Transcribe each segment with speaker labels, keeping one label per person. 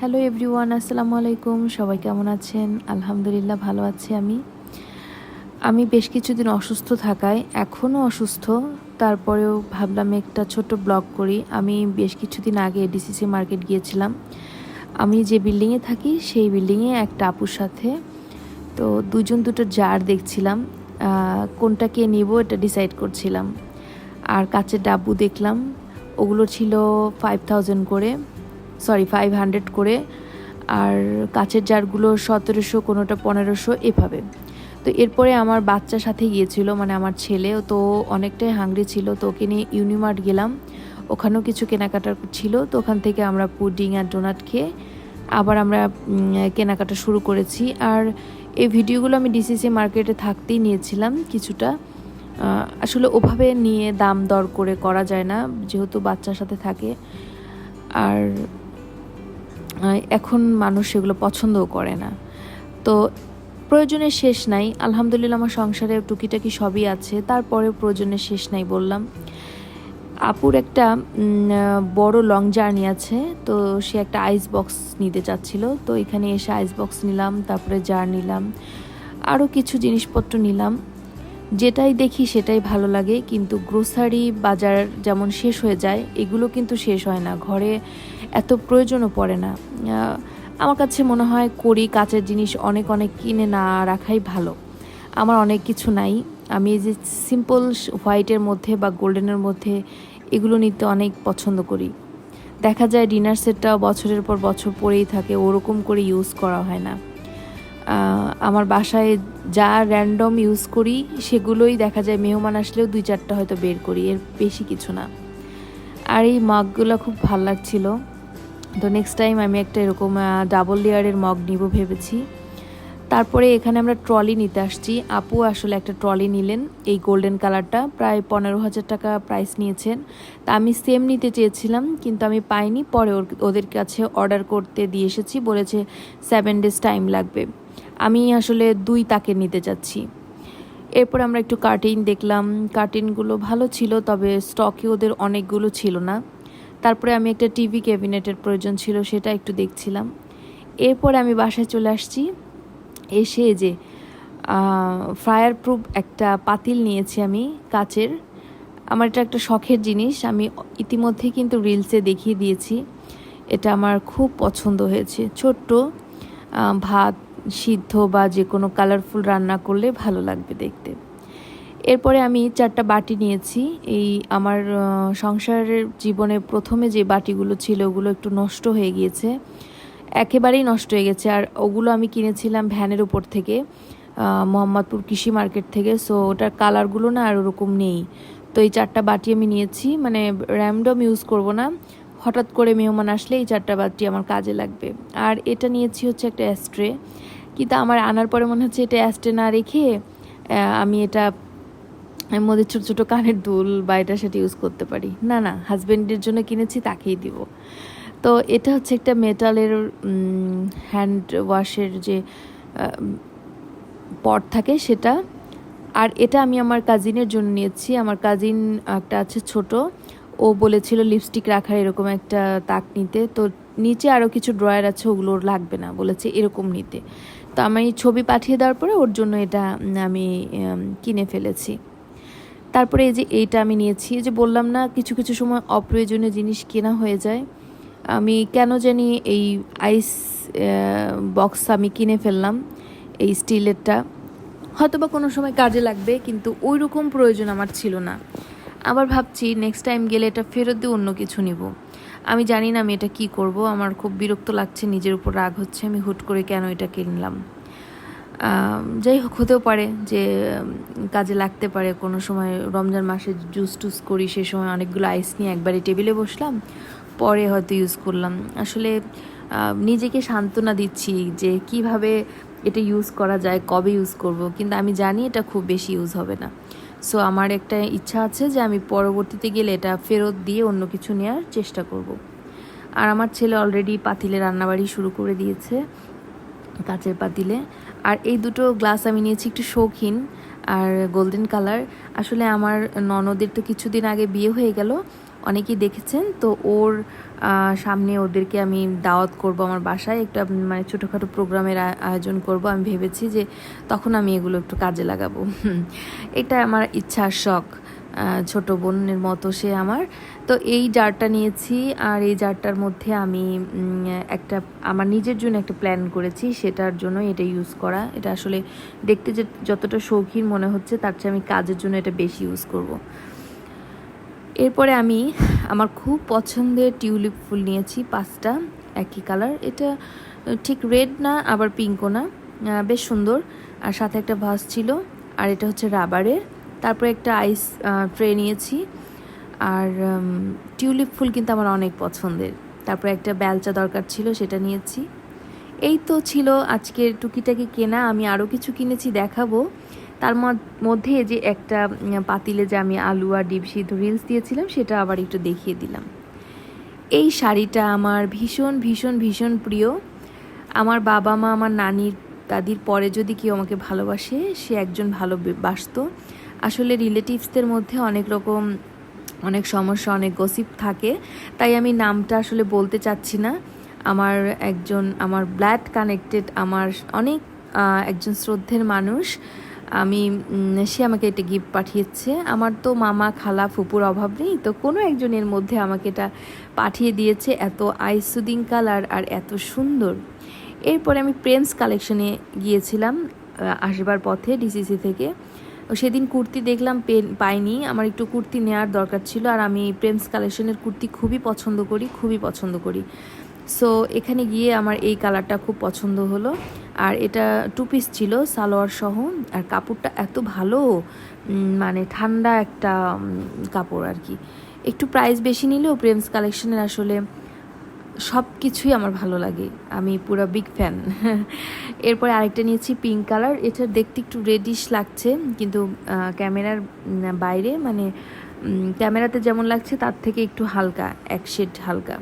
Speaker 1: Hello everyone, আসসালামু আলাইকুম। সবাই কেমন আছেন? আলহামদুলিল্লাহ ভালো আছি আমি বেশ কিছুদিন অসুস্থ থাকায় এখনও অসুস্থ, তারপরেও ভাবলাম একটা ছোট্ট ব্লগ করি। আমি বেশ কিছুদিন আগে ডিসিসি মার্কেট গিয়েছিলাম। আমি যে বিল্ডিংয়ে থাকি সেই বিল্ডিংয়ে একটা আপুর সাথে। তো দুটো জার দেখছিলাম, কোনটাকে নিব এটা ডিসাইড করছিলাম। আর কাচের ডাব্বু দেখলাম, ওগুলো ছিল 5000 করে, সরি 500 করে। আর কাচের জারগুলো 1700, কোনোটা 1500 এভাবে। তো এরপরে আমার বাচ্চার সাথে গিয়েছিল, মানে আমার ছেলে, তো অনেকটাই হাংরি ছিল, তো ওকে নিয়ে ইউনিমার্ট গেলাম। ওখানেও কিছু কেনাকাটা ছিল, তো ওখান থেকে আমরা পুডিং আর ডোনাট খেয়ে আবার আমরা কেনাকাটা শুরু করেছি। আর এই ভিডিওগুলো আমি ডিসিসি মার্কেটে থাকতেই নিয়েছিলাম কিছুটা। আসলে ওভাবে নিয়ে দাম দর করে করা যায় না, যেহেতু বাচ্চার সাথে থাকে। আর এখন মানুষ সেগুলো পছন্দও করে না। তো প্রয়োজনের শেষ নাই, আলহামদুলিল্লাহ আমার সংসারে টুকিটাকি সবই আছে, তারপরেও প্রয়োজনের শেষ নাই বললাম। আপুর একটা বড় লং জার্নি আছে, তো সে একটা আইস বক্স নিতে চাচ্ছিল। তো এখানে এসে আইস বক্স নিলাম, তারপরে জার নিলাম, আরও কিছু জিনিসপত্র নিলাম। যেটাই দেখি সেটাই ভালো লাগে, কিন্তু গ্রোসারি বাজার যেমন শেষ হয়ে যায়, এগুলো কিন্তু শেষ হয় না। ঘরে এত প্রয়োজনও পড়ে না। আমার কাছে মনে হয় করি কাচের জিনিস অনেক অনেক কিনে না রাখাই ভালো। আমার অনেক কিছু নাই, আমি এই যে সিম্পল হোয়াইটের মধ্যে বা গোল্ডেনের মধ্যে এগুলো নিতে অনেক পছন্দ করি। দেখা যায় ডিনার সেটটাও বছরের পর বছর পরেই থাকে, ওরকম করে ইউজ করা হয় না। আমার বাসায় যা র্যান্ডম ইউজ করি সেগুলোই দেখা যায় মেহমান আসলেও 2-4টা হয়তো বের করি, এর বেশি কিছু না। আর এই মগগুলো খুব ভাল লাগছিল, তো নেক্সট টাইম আমি একটা এরকম ডাবল লেয়ারের মগ নিব ভেবেছি। তারপরে এখানে আমরা ট্রলি নিতে আসছি। আপু আসলে একটা ট্রলি নিলেন, এই গোল্ডেন কালারটা, প্রায় 15,000 টাকা প্রাইস নিয়েছেন। তা আমি সেম নিতে চেয়েছিলাম, কিন্তু আমি পাইনি। পরে ওদের কাছে অর্ডার করতে দিয়ে এসেছি, বলেছে 7 days টাইম লাগবে। আমি আসলে 2 তাকের নিতে চাচ্ছি। এরপর আমরা একটু কার্টেন দেখলাম, কার্টেনগুলো ভালো ছিল, তবে স্টকে ওদের অনেকগুলো ছিল না। তারপরে আমি একটা টিভি ক্যাবিনেটের প্রয়োজন ছিল, সেটা একটু দেখছিলাম। এরপরে আমি বাসায় চলে আসছি। এসে যে ফায়ার প্রুফ একটা পাতিল নিয়েছি আমি, কাচের। আমার এটা একটা শখের জিনিস, আমি ইতিমধ্যে কিন্তু রিলসে দেখিয়ে দিয়েছি। এটা আমার খুব পছন্দ হয়েছে। ছোট্ট ভাত সিদ্ধ বা যে কোনো কালারফুল রান্না করলে ভালো লাগবে দেখতে। এরপরে আমি 4টা বাটি নিয়েছি। এই আমার সংসারের জীবনে প্রথমে যে বাটিগুলো ছিল ওগুলো একটু নষ্ট হয়ে গিয়েছে, একেবারেই নষ্ট হয়ে গেছে। আর ওগুলো আমি কিনেছিলাম ভ্যানের উপর থেকে, মোহাম্মদপুর কৃষি মার্কেট থেকে। সো ওটার কালারগুলো না আর ওরকম নেই। তো এই 4টা বাটি আমি নিয়েছি, মানে র্যান্ডম ইউজ করব না, হঠাৎ করে মেহমান আসলে এই 4টা বাটি আমার কাজে লাগবে। আর এটা নিয়েছি হচ্ছে একটা অ্যাস্ট্রে, কিন্তু আমার আনার পরে মনে হচ্ছে এটা অ্যাস্ট্রে না রেখে আমি এটা এর মধ্যে ছোটো ছোটো কানের দুল বা এটা সেটা ইউজ করতে পারি। না না, হাজব্যান্ডের জন্য কিনেছি, তাকেই দিব। তো এটা হচ্ছে একটা মেটালের হ্যান্ড ওয়াশের যে পট থাকে সেটা। আর এটা আমি আমার কাজিনের জন্য নিয়েছি। আমার কাজিন একটা আছে ছোট, ও বলেছিল লিপস্টিক রাখার এরকম একটা তাক নিতে। তো নিচে আরও কিছু ড্রয়ার আছে, ওগুলো লাগবে না, বলেছে এরকম নিতে। তো আমি ছবি পাঠিয়ে দেওয়ার পরে ওর জন্য এটা আমি কিনে ফেলেছি। তারপরে এই যে এইটা আমি নিয়েছি, এই যে বললাম না কিছু কিছু সময় অপ্রয়োজনীয় জিনিস কেনা হয়ে যায়। আমি কেন জানি এই আইস বক্স আমি কিনে ফেললাম, এই স্টিলেরটা। হয়তো বা কোনো সময় কাজে লাগবে, কিন্তু ওই রকম প্রয়োজন আমার ছিল না। আবার ভাবছি নেক্সট টাইম গেলে এটা ফেরত দিয়ে অন্য কিছু নিব। আমি জানি না আমি এটা কি করব, আমার খুব বিরক্ত লাগছে, নিজের উপর রাগ হচ্ছে, আমি হুট করে কেন এটা কিনলাম। যাই হোক, হতেও পারে যে কাজে লাগতে পারে কোনো সময়। রমজান মাসে জুস টুস করি, সে সময় অনেকগুলো আইস নিয়ে একবারে টেবিলে বসলাম, পরে হয়তো ইউজ করলাম। আসলে নিজেকে সান্ত্বনা দিচ্ছি যে কিভাবে এটা ইউজ করা যায়, কবে ইউজ করব, কিন্তু আমি জানি এটা খুব বেশি ইউজ হবে না। সো আমার একটা ইচ্ছা আছে যে আমি পরবর্তীতে গেলে এটা ফেরত দিয়ে অন্য কিছু নেওয়ার চেষ্টা করব। আর আমার ছেলে অলরেডি পাতিলে রান্নাবাড়ি শুরু করে দিয়েছে, কাচের পাতিলে। আর এই দুটো গ্লাস আমি নিয়েছি একটু শৌখিন আর গোল্ডেন কালার। আসলে আমার ননদের তো কিছুদিন আগে বিয়ে হয়ে গেল, অনেকেই দেখেছেন। তো ওর সামনে ওদেরকে আমি দাওয়াত করব আমার বাসায়, একটা মানে ছোটোখাটো প্রোগ্রামের আয়োজন করব। আমি ভেবেছি যে তখন আমি এগুলো একটু কাজে লাগাবো। এটা আমার ইচ্ছা শখ, ছোট বোনের মতো সে আমার। তো এই জারটা নিয়েছি, আর এই জারটার মধ্যে আমি একটা আমার নিজের জন্য একটা প্ল্যান করেছি, সেটার জন্য এটা ইউজ করা। এটা আসলে দেখতে যে যতটা শৌখিন মনে হচ্ছে, তার চেয়ে আমি কাজের জন্য এটা বেশি ইউজ করব। এরপরে আমি আমার খুব পছন্দের টিউলিপ ফুল নিয়েছি 5টা, একই কালার। এটা ঠিক রেড না আবার পিঙ্কও না, বেশ সুন্দর। আর সাথে একটা ভাস ছিল, আর এটা হচ্ছে রাবারের। তারপরে একটা আইস ট্রে নিয়েছি। আর টিউলিপ ফুল কিন্তু আমার অনেক পছন্দের। তারপরে একটা বেলচা দরকার ছিল, সেটা নিয়েছি। এই তো ছিল আজকের টুকিটাকি কেনা। আমি আরও কিছু কিনেছি, দেখাবো। তার মধ্যে যে একটা পাতিলে যে আমি আলু আর ডিম সিদ্ধ রিলস দিয়েছিলাম, সেটা আবার একটু দেখিয়ে দিলাম। এই শাড়িটা আমার ভীষণ ভীষণ ভীষণ প্রিয়। আমার বাবা মা, আমার নানির দাদির পরে যদি কেউ আমাকে ভালোবাসে, সে একজন ভালোবাসত। আসলে রিলেটিভসদের মধ্যে অনেক রকম অনেক সমস্যা, অনেক গসিপ থাকে, তাই আমি নামটা আসলে বলতে চাচ্ছি না। আমার ব্লাড কানেক্টেড, আমার অনেক একজন শ্রদ্ধের মানুষ। সে আমাকে এটা গিফট পাঠিয়েছে। আমার তো মামা খালা ফুপুর অভাব নেই, তো কোনো একজনের মধ্যে আমাকে এটা পাঠিয়ে দিয়েছে। এত আইস সুদিং কালার আর এত সুন্দর। এরপরে আমি প্রেমস কালেকশনে গিয়েছিলাম আসবার পথে ডিসিসি থেকে। সেদিন কুর্তি দেখলাম, পাইনি। আমার একটু কুর্তি নেওয়ার দরকার ছিল, আর আমি প্রেমস কালেকশনের কুর্তি খুবই পছন্দ করি। সো এখানে গিয়ে আমার এই কালারটা খুব পছন্দ হলো। আর এটা 2 পিস ছিল সালোয়ার সহ, আর কাপড়টা এত ভালো, মানে ঠান্ডা একটা কাপড় আর কি। একটু প্রাইস বেশি নিলেও প্রেমস কালেকশনের আসলে সব কিছুই আমার ভালো লাগে, আমি পুরো বিগ ফ্যান। এরপরে আরেকটা নিয়েছি পিঙ্ক কালার। এটা দেখতে একটু রেডিশ লাগছে, কিন্তু ক্যামেরার বাইরে মানে ক্যামেরাতে যেমন লাগছে তার থেকে একটু হালকা, এক শেড হালকা।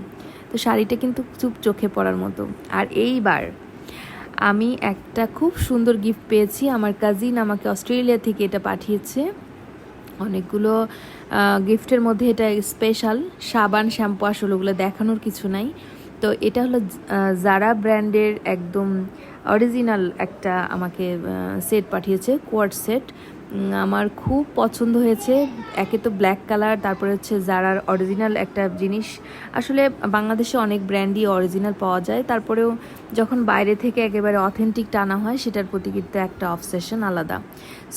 Speaker 1: তো শাড়িটা কিন্তু খুব চোখে পড়ার মতো। আর এইবার আমি একটা খুব সুন্দর গিফট পেয়েছি। আমার কাজিন আমাকে অস্ট্রেলিয়া থেকে এটা পাঠিয়েছে। অনেকগুলো গিফটের মধ্যে এটা স্পেশাল। সাবান, শ্যাম্পু, আসলে ওগুলো দেখানোর কিছু নাই। তো এটা হলো জারা ব্র্যান্ডের একদম অরিজিনাল একটা আমাকে সেট পাঠিয়েছে, কোয়ার্ড সেট। আমার খুব পছন্দ হয়েছে। একে তো ব্ল্যাক কালার, তারপরে হচ্ছে জারার অরিজিনাল একটা জিনিস। আসলে বাংলাদেশে অনেক ব্র্যান্ডই অরিজিনাল পাওয়া যায়, তারপরেও যখন বাইরে থেকে একেবারে অথেন্টিক টানা হয়, সেটার প্রতি কিন্তু একটা অবসেশন আলাদা।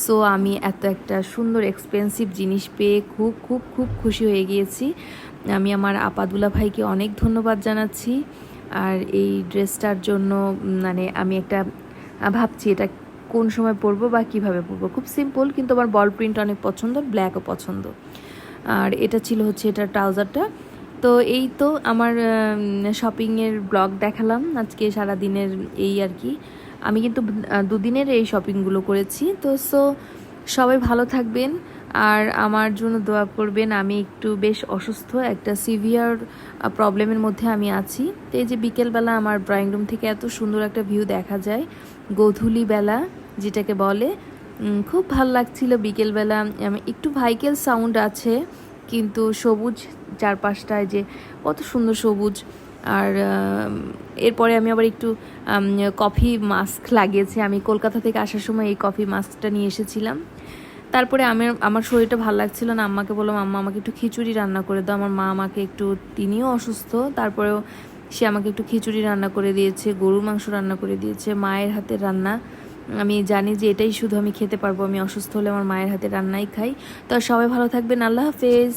Speaker 1: সো আমি এত একটা সুন্দর এক্সপেন্সিভ জিনিস পেয়ে খুব খুব খুব খুশি হয়ে গিয়েছি। আমি আমার আপাদুলা ভাইকে অনেক ধন্যবাদ জানাচ্ছি। আর এই ড্রেসটার জন্য মানে আমি একটা ভাবছি এটা কোন সময় পরবো বা কিভাবে পরবো। খুব সিম্পল, কিন্তু আমার বল প্রিন্ট অনেক পছন্দ, ব্ল্যাকও পছন্দ। আর এটা ছিল হচ্ছে এটার ট্রাউজারটা। তো এই তো আমার শপিংয়ের ব্লগ দেখালাম আজকে সারাদিনের, এই আর কি। আমি কিন্তু 2 দিনের এই শপিংগুলো করেছি। তো সবাই ভালো থাকবেন, আর আমার জন্য দোয়া করবেন। আমি একটু বেশ অসুস্থ, একটা সিভিয়ার প্রবলেমের মধ্যে আমি আছি। তো এই যে বিকেলবেলা আমার ড্রয়িং রুম থেকে এত সুন্দর একটা ভিউ দেখা যায়, গোধূলি বেলা যেটাকে বলে, খুব ভালো লাগছিল বিকেলবেলা। একটু ভাইকেল সাউন্ড আছে, কিন্তু সবুজ চারপাশটায়, যে কত সুন্দর সবুজ। আর এরপরে আমি আবার একটু কফি মাস্ক লাগিয়েছি। আমি কলকাতা থেকে আসার সময় এই কফি মাস্কটা নিয়ে এসেছিলাম। তারপরে আমার শরীরটা ভালো লাগছিল না, আম্মাকে বললাম আম্মা আমাকে একটু খিচুড়ি রান্না করে দাও। আমার মা আমাকে একটু, তিনিও অসুস্থ, তারপরেও সে আমাকে একটু খিচুড়ি রান্না করে দিয়েছে, গরুর মাংস রান্না করে দিয়েছে, মায়ের হাতের রান্না। আমি জানি যে এটাই শুধু আমি খেতে পারবো, আমি অসুস্থ হলে আমার মায়ের হাতের রান্নাই খাই। তো সবাই ভালো থাকবেন, আল্লাহ হাফেজ।